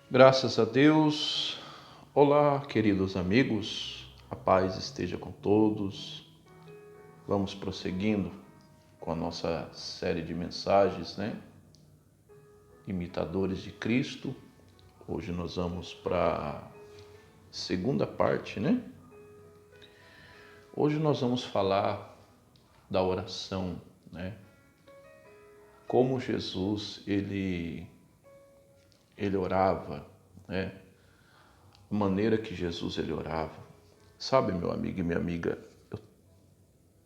Graças a Deus. Olá, queridos amigos. A paz esteja com todos. Vamos prosseguindo com a nossa série de mensagens, né? Imitadores de Cristo. Hoje nós vamos para a segunda parte, né? Hoje nós vamos falar da oração, né? Como Jesus, ele orava, né? A maneira que Jesus ele orava. Sabe, meu amigo e minha amiga, eu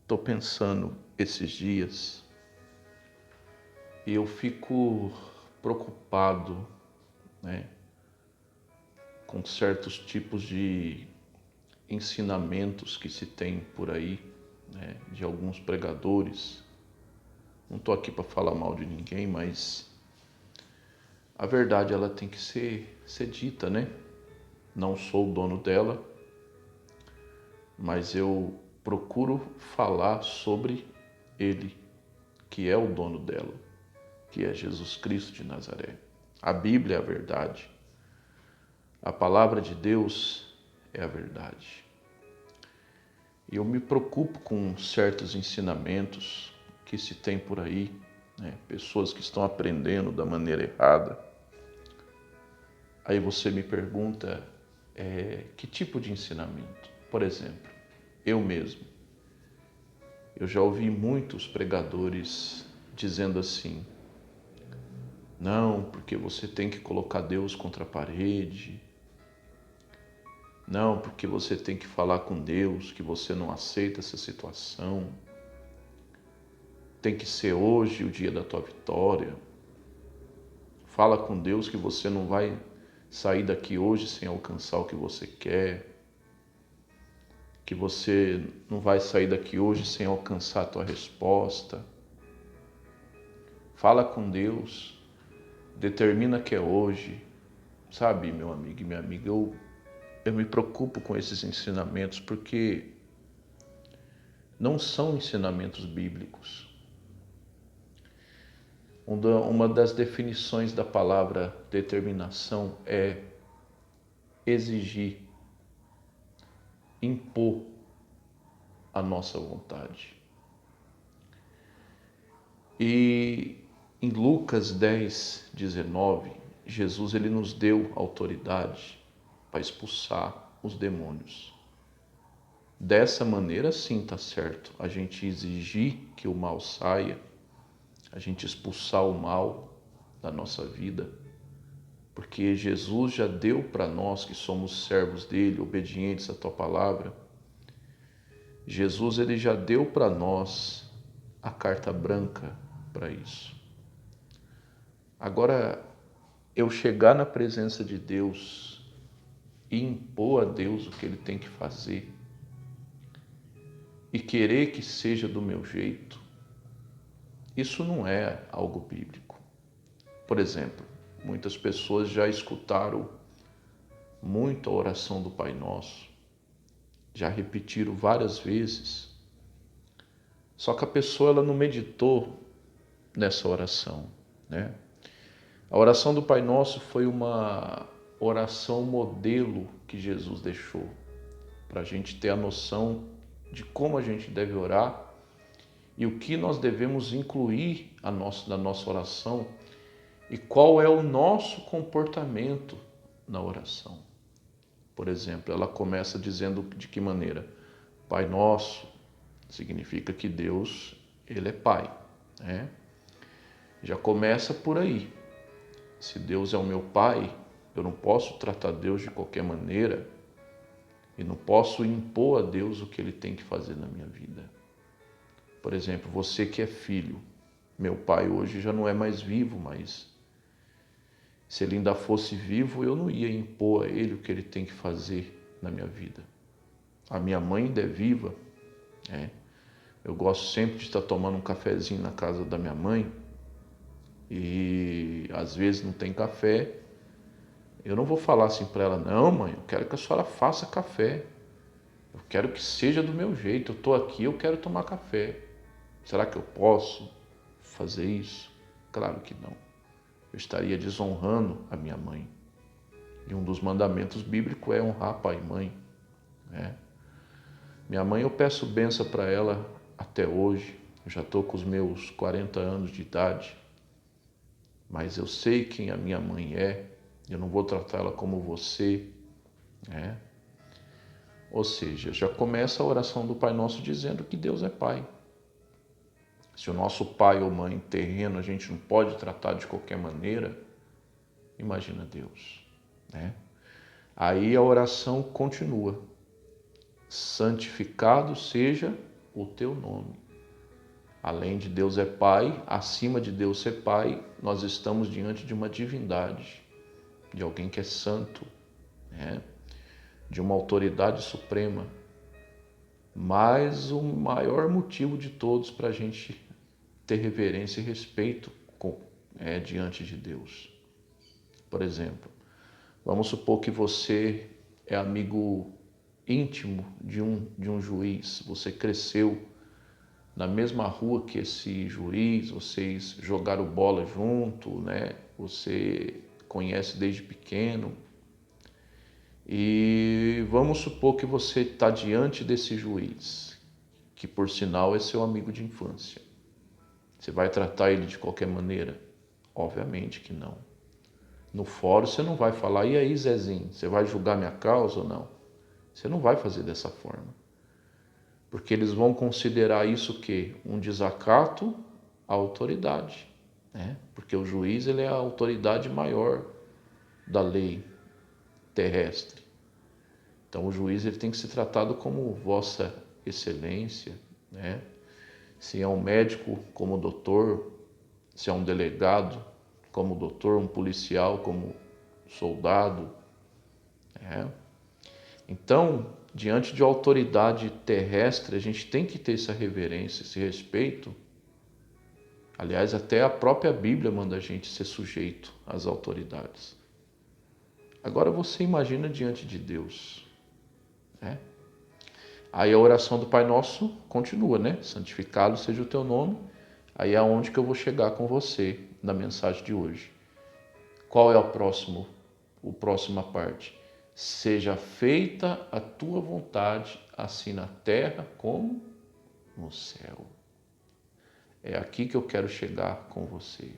estou pensando esses dias e eu fico preocupado, né, com certos tipos de ensinamentos que se tem por aí, né, de alguns pregadores. Não estou aqui para falar mal de ninguém, mas a verdade ela tem que ser dita, né? Não sou o dono dela, mas eu procuro falar sobre ele, que é o dono dela, que é Jesus Cristo de Nazaré. A Bíblia é a verdade. A palavra de Deus é a verdade. E eu me preocupo com certos ensinamentos que se tem por aí, né? Pessoas que estão aprendendo da maneira errada. Aí você me pergunta, que tipo de ensinamento? Por exemplo, eu mesmo. Eu já ouvi muitos pregadores dizendo assim: não, porque você tem que colocar Deus contra a parede. Não, porque você tem que falar com Deus que você não aceita essa situação. Tem que ser hoje o dia da tua vitória. Fala com Deus que você não vai sair daqui hoje sem alcançar o que você quer. Que você não vai sair daqui hoje sem alcançar a tua resposta. Fala com Deus. Determina que é hoje. Sabe, meu amigo e minha amiga, eu me preocupo com esses ensinamentos porque não são ensinamentos bíblicos. Uma das definições da palavra determinação é exigir, impor a nossa vontade. E em Lucas 10:19, Jesus ele nos deu autoridade para expulsar os demônios. Dessa maneira, sim, está certo. A gente exigir que o mal saia, a gente expulsar o mal da nossa vida, porque Jesus já deu para nós que somos servos dele, obedientes à tua palavra. Jesus ele já deu para nós a carta branca para isso. Agora, eu chegar na presença de Deus e impor a Deus o que ele tem que fazer e querer que seja do meu jeito, isso não é algo bíblico. Por exemplo, muitas pessoas já escutaram muito a oração do Pai Nosso, já repetiram várias vezes, só que a pessoa ela não meditou nessa oração, né? A oração do Pai Nosso foi uma oração modelo que Jesus deixou para a gente ter a noção de como a gente deve orar e o que nós devemos incluir na nossa oração e qual é o nosso comportamento na oração. Por exemplo, ela começa dizendo de que maneira? Pai Nosso significa que Deus, ele é Pai, né? Já começa por aí. Se Deus é o meu Pai, eu não posso tratar Deus de qualquer maneira e não posso impor a Deus o que Ele tem que fazer na minha vida. Por exemplo, você que é filho, meu pai hoje já não é mais vivo, mas se ele ainda fosse vivo, eu não ia impor a ele o que ele tem que fazer na minha vida. A minha mãe ainda é viva, né? Eu gosto sempre de estar tomando um cafezinho na casa da minha mãe e às vezes não tem café. Eu não vou falar assim para ela, não mãe, eu quero que a senhora faça café. Eu quero que seja do meu jeito, eu estou aqui, eu quero tomar café. Será que eu posso fazer isso? Claro que não. Eu estaria desonrando a minha mãe. E um dos mandamentos bíblicos é honrar pai e mãe, né? Minha mãe, eu peço bênção para ela até hoje. Eu já estou com os meus 40 anos de idade, mas eu sei quem a minha mãe é. Eu não vou tratar ela como você, né? Ou seja, já começa a oração do Pai Nosso dizendo que Deus é Pai. Se o nosso pai ou mãe terreno a gente não pode tratar de qualquer maneira, imagina Deus, né? Aí a oração continua. Santificado seja o teu nome. Além de Deus é Pai, acima de Deus ser Pai, nós estamos diante de uma divindade, de alguém que é santo, né? De uma autoridade suprema. Mas o maior motivo de todos para a gente ter reverência e respeito diante de Deus. Por exemplo, vamos supor que você é amigo íntimo de um juiz, você cresceu na mesma rua que esse juiz, vocês jogaram bola junto, né? Você conhece desde pequeno. E vamos supor que você está diante desse juiz, que por sinal é seu amigo de infância. Você vai tratar ele de qualquer maneira? Obviamente que não. No fórum você não vai falar, e aí Zezinho, você vai julgar minha causa ou não? Você não vai fazer dessa forma. Porque eles vão considerar isso o quê? Um desacato à autoridade, né? Porque o juiz ele é a autoridade maior da lei terrestre. Então o juiz ele tem que ser tratado como Vossa Excelência, né? Se é um médico, como doutor, se é um delegado, como doutor, um policial, como soldado, né? Então, diante de autoridade terrestre, a gente tem que ter essa reverência, esse respeito. Aliás, até a própria Bíblia manda a gente ser sujeito às autoridades. Agora você imagina diante de Deus, né? Aí a oração do Pai Nosso continua, né? Santificado seja o teu nome. Aí é aonde que eu vou chegar com você na mensagem de hoje. Qual é a próxima parte? Seja feita a tua vontade, assim na terra como no céu. É aqui que eu quero chegar com você.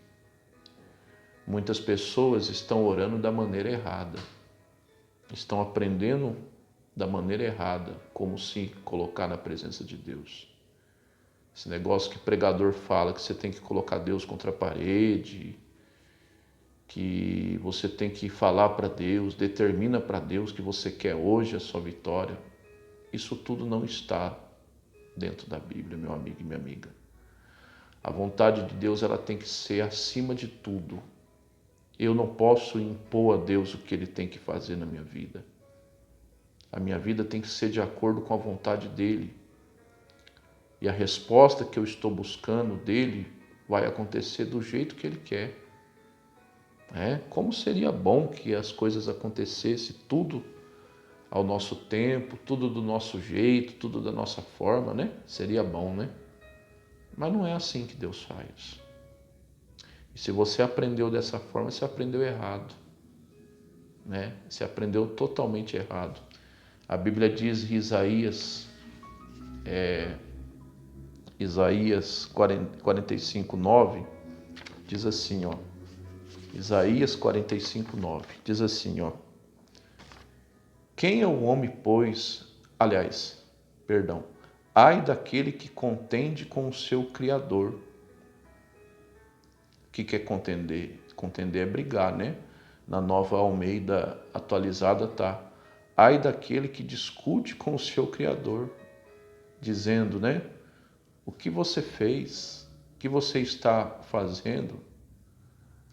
Muitas pessoas estão orando da maneira errada. Estão aprendendo da maneira errada como se colocar na presença de Deus. Esse negócio que pregador fala que você tem que colocar Deus contra a parede, que você tem que falar para Deus, determina para Deus que você quer hoje a sua vitória. Isso tudo não está dentro da Bíblia, meu amigo e minha amiga. A vontade de Deus ela tem que ser acima de tudo. Eu não posso impor a Deus o que Ele tem que fazer na minha vida. A minha vida tem que ser de acordo com a vontade dEle. E a resposta que eu estou buscando dEle vai acontecer do jeito que Ele quer. Como seria bom que as coisas acontecessem tudo ao nosso tempo, tudo do nosso jeito, tudo da nossa forma, né? Seria bom, né? Mas não é assim que Deus faz. E se você aprendeu dessa forma, você aprendeu errado, né? Você aprendeu totalmente errado. A Bíblia diz em Isaías 45:9, diz assim, ó. Isaías 45:9, diz assim, ó. Quem é o homem, ai daquele que contende com o seu Criador. O que é contender? Contender é brigar, né? Na Nova Almeida atualizada tá. Ai daquele que discute com o seu Criador, dizendo, né? O que você fez? O que você está fazendo?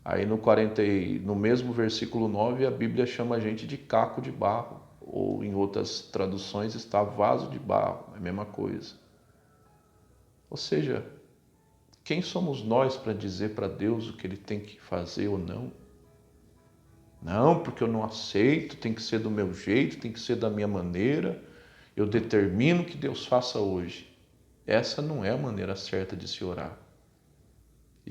Aí no mesmo versículo 9, a Bíblia chama a gente de caco de barro, ou em outras traduções está vaso de barro, é a mesma coisa. Ou seja, quem somos nós para dizer para Deus o que Ele tem que fazer ou não? Não, porque eu não aceito, tem que ser do meu jeito, tem que ser da minha maneira, eu determino que Deus faça hoje. Essa não é a maneira certa de se orar.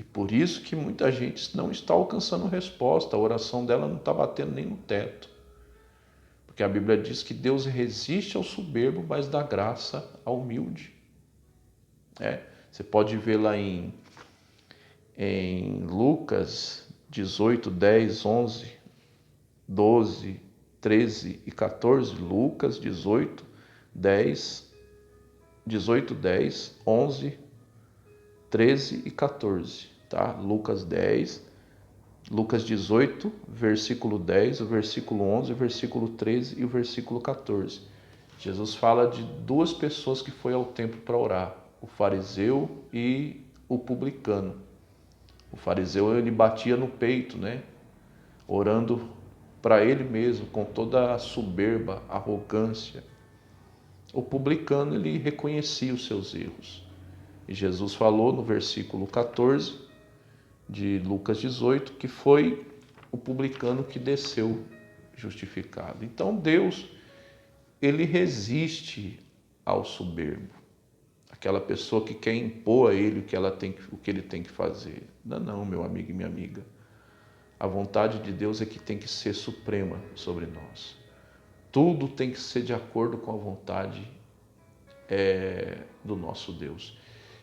E por isso que muita gente não está alcançando resposta, a oração dela não está batendo nem no teto. Porque a Bíblia diz que Deus resiste ao soberbo, mas dá graça ao humilde. Você pode ver lá em Lucas 18, 10, 11, 12, 13 e 14. Lucas 18, 10, 11, 13 e 14. Tá? Lucas 18, versículo 10, o versículo 11, o versículo 13 e o versículo 14. Jesus fala de duas pessoas que foi ao templo para orar, o fariseu e o publicano. O fariseu, ele batia no peito, né? Orando para ele mesmo, com toda a soberba, arrogância. O publicano, ele reconhecia os seus erros. E Jesus falou no versículo 14 de Lucas 18, que foi o publicano que desceu justificado. Então Deus, ele resiste ao soberbo, aquela pessoa que quer impor a ele o que ele tem que fazer. Não, meu amigo e minha amiga. A vontade de Deus é que tem que ser suprema sobre nós. Tudo tem que ser de acordo com a vontade do nosso Deus.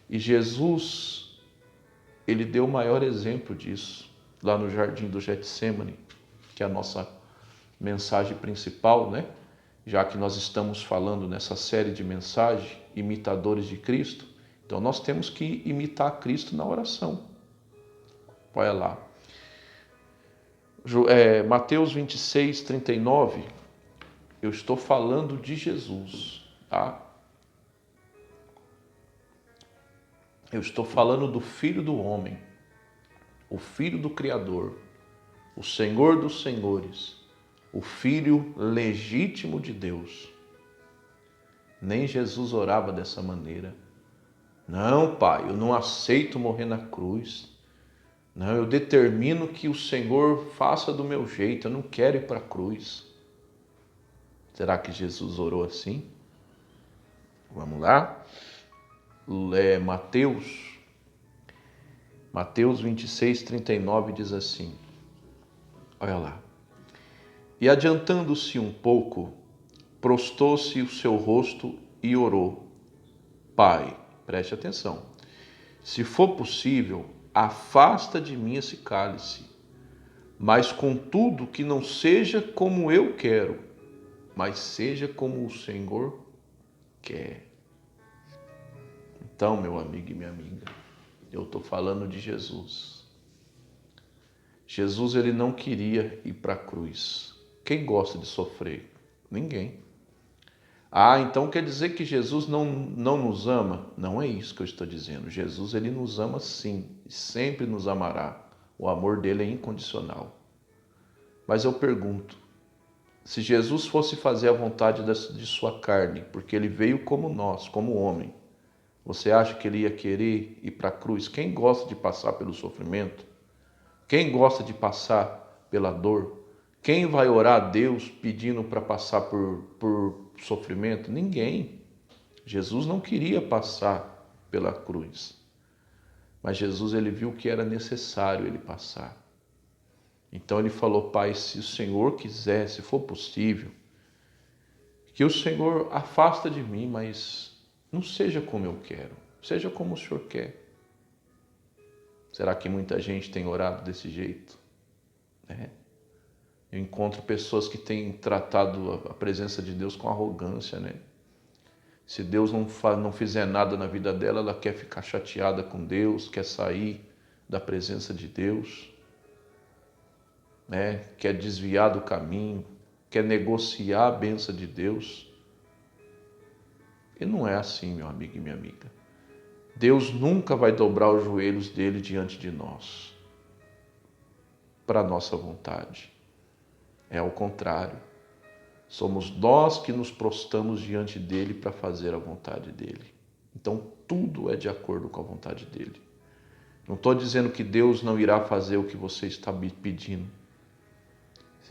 E Jesus, ele deu o maior exemplo disso lá no jardim do Getsêmani, que é a nossa mensagem principal, né? Já que nós estamos falando nessa série de mensagens, imitadores de Cristo, então nós temos que imitar Cristo na oração. Olha lá. Mateus 26, 39, eu estou falando de Jesus, tá? Eu estou falando do Filho do Homem, o Filho do Criador, o Senhor dos Senhores, o Filho legítimo de Deus. Nem Jesus orava dessa maneira. Não, Pai, eu não aceito morrer na cruz. Não, eu determino que o Senhor faça do meu jeito, eu não quero ir para a cruz. Será que Jesus orou assim? Vamos lá? Mateus 26, 39 diz assim, olha lá. E adiantando-se um pouco, prostou-se o seu rosto e orou. Pai, preste atenção, se for possível, afasta de mim esse cálice, mas contudo que não seja como eu quero, mas seja como o Senhor quer. Então, meu amigo e minha amiga, eu estou falando de Jesus. Jesus, ele não queria ir para a cruz. Quem gosta de sofrer? Ninguém. Então quer dizer que Jesus não nos ama? Não é isso que eu estou dizendo. Jesus, ele nos ama sim, e sempre nos amará. O amor dele é incondicional. Mas eu pergunto, se Jesus fosse fazer a vontade de sua carne, porque ele veio como nós, como homem, você acha que ele ia querer ir para a cruz? Quem gosta de passar pelo sofrimento? Quem gosta de passar pela dor? Quem vai orar a Deus pedindo para passar por sofrimento? Ninguém. Jesus não queria passar pela cruz. Mas Jesus, ele viu que era necessário ele passar. Então ele falou, Pai, se o Senhor quiser, se for possível, que o Senhor afasta de mim, mas não seja como eu quero, seja como o Senhor quer. Será que muita gente tem orado desse jeito? Eu encontro pessoas que têm tratado a presença de Deus com arrogância, né? Se Deus não fizer nada na vida dela, ela quer ficar chateada com Deus, quer sair da presença de Deus, né? Quer desviar do caminho, quer negociar a bênção de Deus. E não é assim, meu amigo e minha amiga. Deus nunca vai dobrar os joelhos dele diante de nós, para a nossa vontade. É ao contrário. Somos nós que nos prostramos diante dele para fazer a vontade dele. Então, tudo é de acordo com a vontade dele. Não estou dizendo que Deus não irá fazer o que você está pedindo.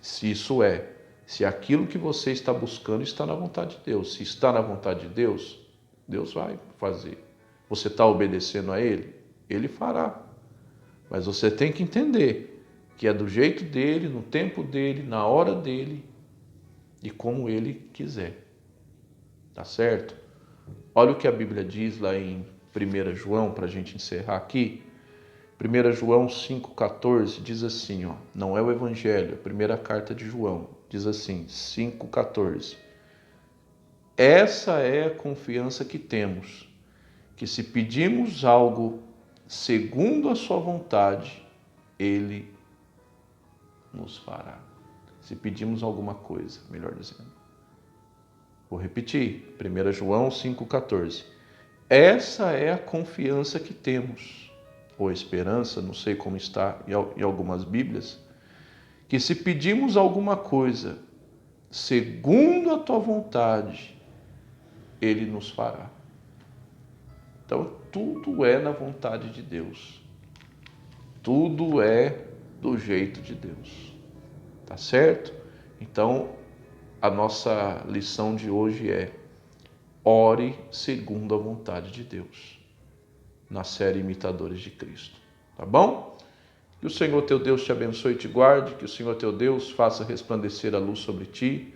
Se aquilo que você está buscando está na vontade de Deus. Se está na vontade de Deus, Deus vai fazer. Você está obedecendo a Ele? Ele fará. Mas você tem que entender que é do jeito dele, no tempo dele, na hora dele e como ele quiser. Tá certo? Olha o que a Bíblia diz lá em 1 João, para a gente encerrar aqui. 1 João 5,14 diz assim, ó, não é o Evangelho, a primeira carta de João, diz assim, 5,14. Essa é a confiança que temos, que se pedimos algo segundo a sua vontade, Ele nos fará. Se pedimos alguma coisa, melhor dizendo. Vou repetir, 1 João 5,14. Essa é a confiança que temos, ou esperança, não sei como está em algumas Bíblias, que se pedimos alguma coisa segundo a tua vontade, Ele nos fará. Então, tudo é na vontade de Deus. Tudo é do jeito de Deus. Tá certo? Então, a nossa lição de hoje é: ore segundo a vontade de Deus, na série Imitadores de Cristo. Tá bom? Que o Senhor teu Deus te abençoe e te guarde, que o Senhor teu Deus faça resplandecer a luz sobre ti,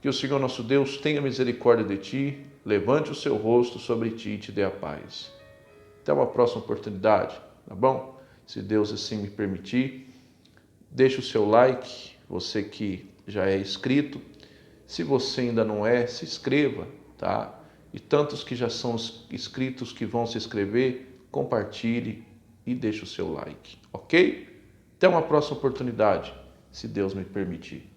que o Senhor nosso Deus tenha misericórdia de ti, levante o seu rosto sobre ti e te dê a paz. Até uma próxima oportunidade, tá bom? Se Deus assim me permitir, deixe o seu like, você que já é inscrito. Se você ainda não é, se inscreva, tá? E tantos que já são inscritos que vão se inscrever, compartilhe e deixe o seu like, ok? Até uma próxima oportunidade, se Deus me permitir.